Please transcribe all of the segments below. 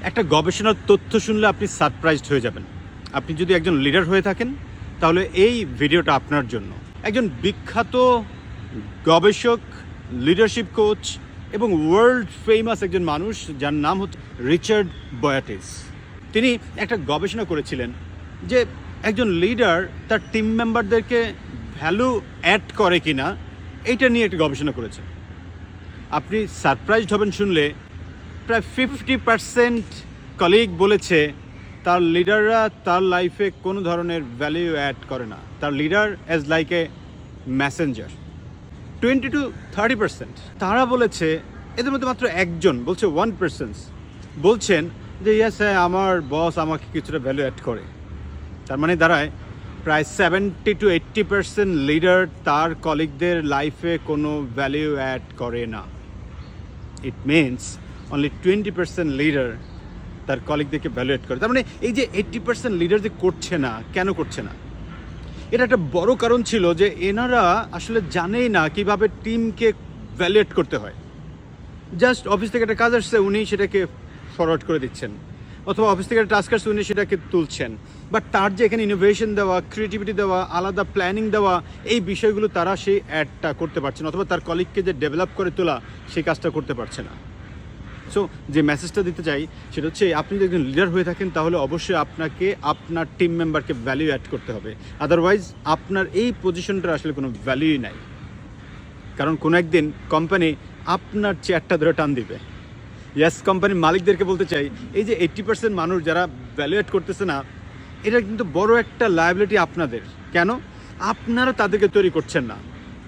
একটা গবেষণার তথ্য শুনলে আপনি সারপ্রাইজড হয়ে যাবেন। আপনি যদি একজন লিডার হয়ে থাকেন তাহলে এই ভিডিওটা আপনার জন্য। একজন বিখ্যাত গবেষক, লিডারশিপ কোচ এবং ওয়ার্ল্ড ফেমাস একজন মানুষ যার নাম হচ্ছে রিচার্ড বয়াটিস। তিনি একটা গবেষণা করেছিলেন যে একজন লিডার তার টিম মেম্বারদেরকে ভ্যালু অ্যাড করে কিনা এইটা নিয়ে একটা গবেষণা করেছেন। আপনি সারপ্রাইজড হবেন শুনলে প্রায় 50% কলিগ বলেছে তার লিডাররা তার লাইফে কোনো ধরনের ভ্যালু অ্যাড করে না। তার leader as like a Messenger. 20-30% তারা বলেছে, এদের মধ্যে মাত্র একজন বলছে 1% বলছেন যে ইয়েস হ্যাঁ আমার বস আমাকে কিছুটা ভ্যালু অ্যাড করে। তার মানে দাঁড়ায় প্রায় 70-80% লিডার তার কলিগদের লাইফে কোনো ভ্যালু অ্যাড করে না। ইট মিনস অনলি 20% লিডার তার কলিগদেরকে ভ্যালু অ্যাড করে। তার মানে এই যে 80% লিডার যে করছে না, কেন করছে না? এটা একটা বড় কারণ ছিল যে এনারা আসলে জানেই না কিভাবে টিমকে ভ্যালুয়েট করতে হয়। জাস্ট অফিস থেকে একটা কাজ আসছে, উনি সেটাকে ফরওয়ার্ড করে দিচ্ছেন, অথবা অফিস থেকে একটা টাস্ক আসছে, উনি সেটাকে তুলছেন। বাট তার যে এখানে ইনোভেশন দেওয়া, ক্রিয়েটিভিটি দেওয়া, আলাদা প্ল্যানিং দেওয়া, এই বিষয়গুলো তারা সেই অ্যাডটা করতে পারছে না, অথবা তার কলিগকে যে ডেভেলপ করে তোলা সেই কাজটা করতে পারছে না। সো যে মেসেজটা দিতে চাই সেটা হচ্ছে, আপনি যদি একজন লিডার হয়ে থাকেন তাহলে অবশ্যই আপনাকে আপনার টিম মেম্বারকে ভ্যালু অ্যাড করতে হবে। আদারওয়াইজ আপনার এই পজিশনটার আসলে কোনো ভ্যালুই নাই। কারণ কোনো একদিন কোম্পানি আপনার চেয়ারটা ধরে টান দিবে। ইয়াস, কোম্পানির মালিকদেরকে বলতে চাই, এই যে 80% মানুষ যারা ভ্যালু অ্যাড করতেছে না, এটা কিন্তু বড় একটা লায়াবিলিটি আপনাদের। কেন? আপনারা তাদেরকে তৈরি করছেন না,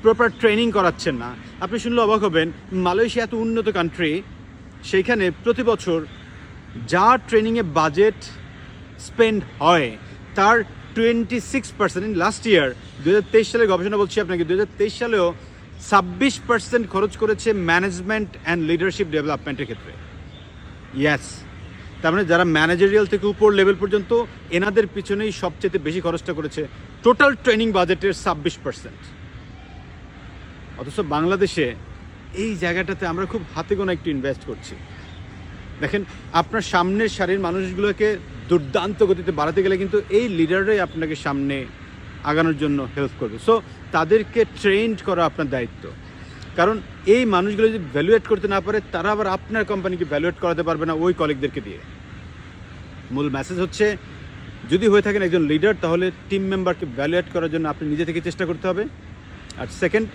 প্রপার ট্রেনিং করাচ্ছেন না। আপনি শুনলে অবাক হবেন, মালয়েশিয়া এত উন্নত কান্ট্রি, সেইখানে প্রতি বছর যা ট্রেনিংয়ে বাজেট স্পেন্ড হয় তার 26% ইন লাস্ট ইয়ার 2023 সালের গবেষণা বলছি আপনাকে, 2023 সালেও 26% খরচ করেছে ম্যানেজমেন্ট অ্যান্ড লিডারশিপ ডেভেলপমেন্টের ক্ষেত্রে। ইয়াস, তার মানে যারা ম্যানেজারিয়াল থেকে উপর লেভেল পর্যন্ত এনাদের পিছনেই সবচেয়ে বেশি খরচটা করেছে টোটাল ট্রেনিং বাজেটের 26%। অথচ বাংলাদেশে এই জায়গাটাতে আমরা খুব হাতে গোনা একটু ইনভেস্ট করছি। দেখেন, আপনার সামনের সারির মানুষগুলোকে দুর্দান্ত গতিতে বাড়াতে গেলে কিন্তু এই লিডাররাই আপনাকে সামনে আগানোর জন্য হেল্প করবে। সো তাদেরকে ট্রেন্ড করা আপনার দায়িত্ব। কারণ এই মানুষগুলো যদি ভ্যালুয়েট করতে না পারে, তারা আবার আপনার কোম্পানিকে ভ্যালুয়েট করাতে পারবে না ওই কলিগদেরকে দিয়ে। মূল মেসেজ হচ্ছে, যদি হয়ে থাকেন একজন লিডার, তাহলে টিম মেম্বারকে ভ্যালুয়েট করার জন্য আপনি নিজে থেকে চেষ্টা করতে হবে। আর সেকেন্ড,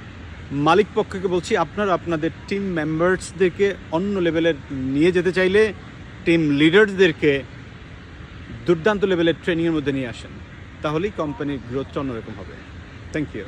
মালিক পক্ষকে বলছি, আপনারা আপনাদের টিম মেম্বার্সদেরকে অন্য লেভেলের নিয়ে যেতে চাইলে টিম লিডারসদেরকে দুর্দান্ত লেভেলের ট্রেনিংয়ের মধ্যে নিয়ে আসেন, তাহলেই কোম্পানির গ্রোথটা অন্যরকম হবে। Thank you.